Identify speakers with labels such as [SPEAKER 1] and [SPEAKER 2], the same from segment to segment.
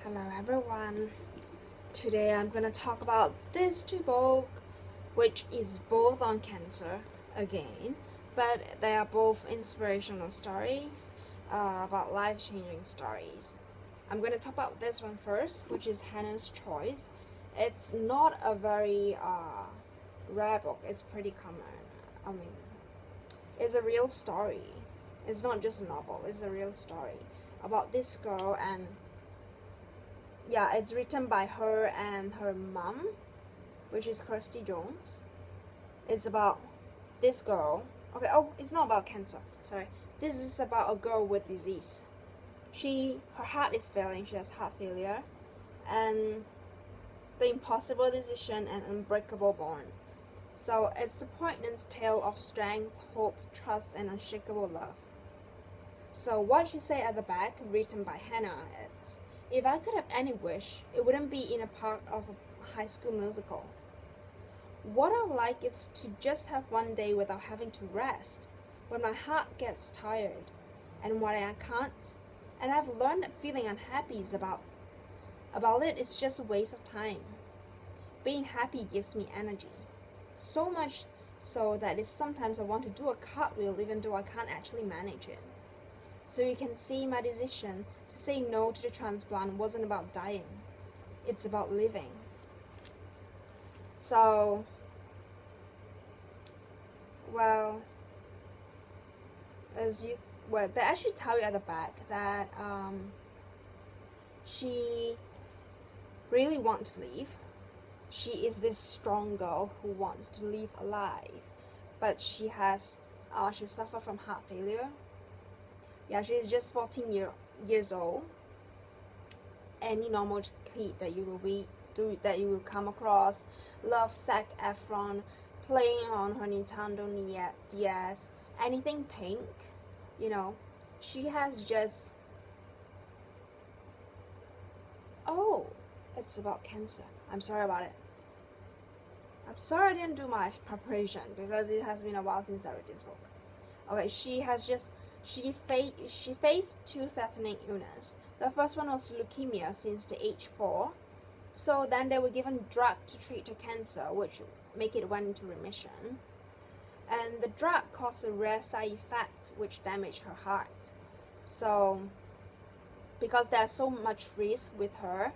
[SPEAKER 1] Hello everyone. Today I'm gonna talk about these two books, which is both on cancer again, but they are both inspirational stories about life-changing stories. I'm gonna talk about this one first, which is Hannah's Choice. It's not a very rare book. It's pretty common. I mean, it's a real story. It's not just a novel. It's a real story about this girl, and yeah, it's written by her and her mom, which is Kirsty Jones. It's about this girl. Okay, oh, it's not about cancer. Sorry. This is about a girl with disease. Her heart is failing. She has heart failure, and the impossible decision and unbreakable bond. So it's a poignant tale of strength, hope, trust, and unshakable love. So what she said at the back, written by Hannah, is, "If I could have any wish, it wouldn't be in a part of a high school musical. What I would like is to just have one day without having to rest, when my heart gets tired, and when I can't. And I've learned that feeling unhappy is about it is just a waste of time. Being happy gives me energy. So much so that it's sometimes I want to do a cartwheel even though I can't actually manage it. So you can see my decision to say no to the transplant wasn't about dying. It's about living." So, well, they actually tell you at the back that she really wants to leave. She is this strong girl who wants to live alive, but she suffered from heart failure. Yeah, she's just 14 years old. Any normal kid that you will come across loves Zac Efron playing on her Nintendo DS, anything pink, She has just, oh, it's about cancer. I'm sorry about it. I'm sorry I didn't do my preparation because it has been a while since I read this book. Okay, she faced two threatening illnesses. The first one was leukemia since the age 4. So then they were given drug to treat the cancer, which make it went into remission. And the drug caused a rare side effect which damaged her heart. So because there's so much risk with her,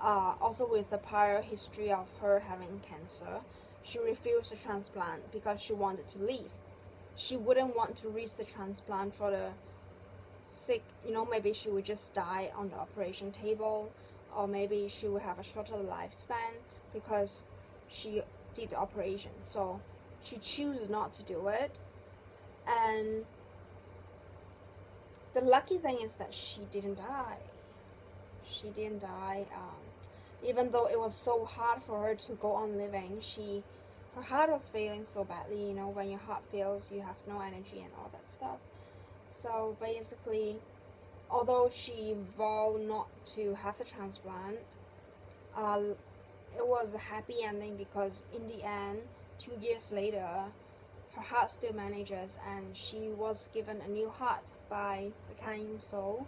[SPEAKER 1] also with the prior history of her having cancer, she refused the transplant because she wanted to leave. She wouldn't want to risk the transplant for the sick, maybe she would just die on the operation table, or maybe she would have a shorter lifespan because she did the operation. So she chose not to do it. And the lucky thing is that she didn't die. Even though it was so hard for her to go on living. Her heart was failing so badly. When your heart fails, you have no energy and all that stuff. So basically, although she vowed not to have the transplant, it was a happy ending because in the end, 2 years later, her heart still manages, and she was given a new heart by a kind soul.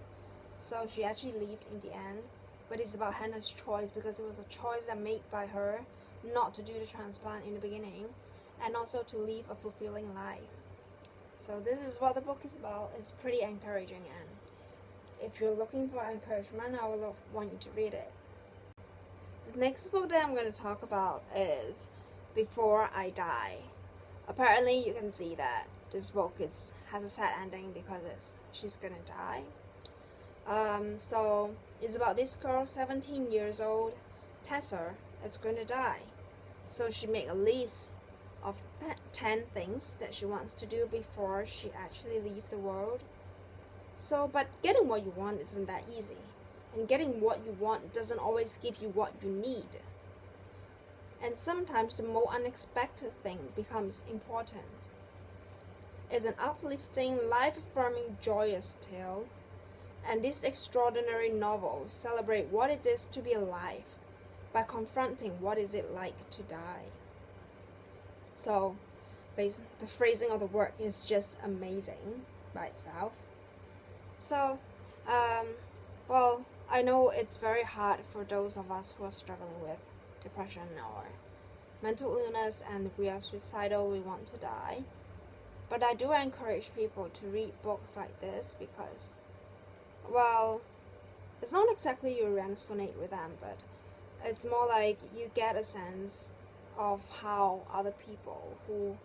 [SPEAKER 1] So she actually lived in the end. But it's about Hannah's choice because it was a choice that made by her not to do the transplant in the beginning, and also to live a fulfilling life. So this is what the book is about. It's pretty encouraging, and if you're looking for encouragement, I would want you to read it. The next book that I'm going to talk about is Before I Die. Apparently you can see that this book has a sad ending because she's going to die. So it's about this girl, 17 years old, Tessa, is going to die. So she made a list of 10 things that she wants to do before she actually leaves the world. So, but getting what you want isn't that easy. And getting what you want doesn't always give you what you need. And sometimes the more unexpected thing becomes important. It's an uplifting, life-affirming, joyous tale. And this extraordinary novel celebrates what it is to be alive by confronting what is it like to die. So the phrasing of the work is just amazing by itself. So, I know it's very hard for those of us who are struggling with depression or mental illness and we are suicidal, we want to die. But I do encourage people to read books like this because, well, it's not exactly you resonate with them, but it's more like you get a sense of how other people who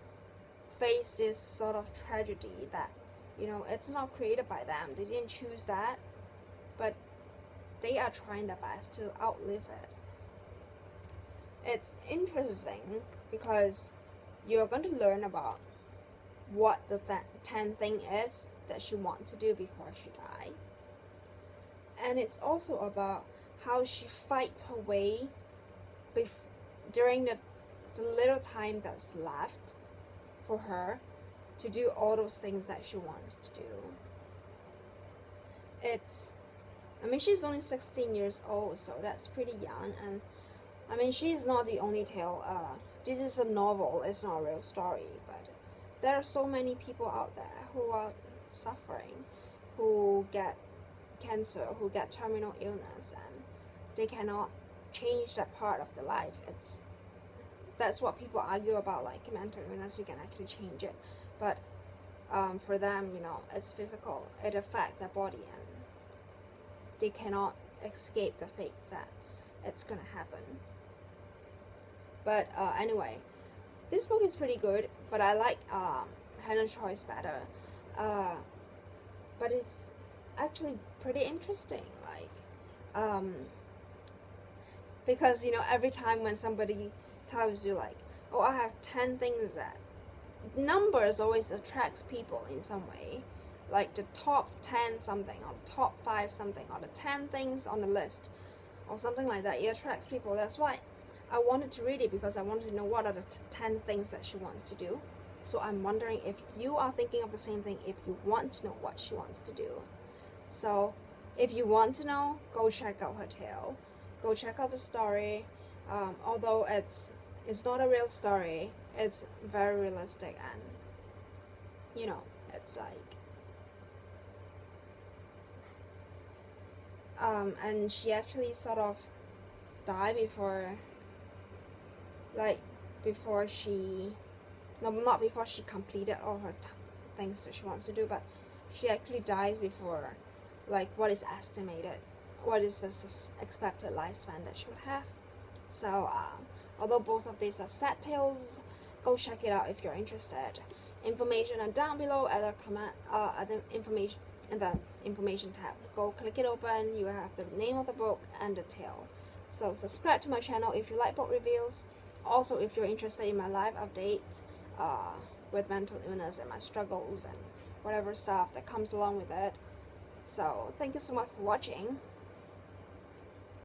[SPEAKER 1] face this sort of tragedy that, it's not created by them, they didn't choose that, but they are trying their best to outlive it. It's interesting because you're going to learn about what the 10 thing is that she wants to do before she dies. And it's also about how she fights her way during the little time that's left for her to do all those things that she wants to do. She's only 16 years old, so that's pretty young, and she's not the only tale. This is a novel, it's not a real story, but there are so many people out there who are suffering, who get cancer, who get terminal illness, and they cannot change that part of their life. That's what people argue about, like mental illness, you can actually change it, but for them, it's physical, it affects their body, and they cannot escape the fate that it's gonna happen. But anyway, this book is pretty good, but I like Hannah Choice better. But it's actually pretty interesting, because every time when somebody tells you like, oh, I have 10 things, that numbers always attracts people in some way, like the top 10 something or the top 5 something or the 10 things on the list or something like that. It attracts people. That's why I wanted to read it, because I wanted to know what are the 10 things that she wants to do. So I'm wondering if you are thinking of the same thing, if you want to know what she wants to do. So if you want to know, go check out her tale, go check out the story. Although it's not a real story, it's very realistic, and it's like and she actually sort of died not before she completed all her things that she wants to do, but she actually dies before what is estimated, what is the expected lifespan that she would have. So although both of these are sad tales, go check it out if you're interested. Information are down below at the information in the information tab. Go click it open, you have the name of the book and the tale. So subscribe to my channel if you like book reviews. Also, if you're interested in my live update with mental illness and my struggles and whatever stuff that comes along with it. So thank you so much for watching.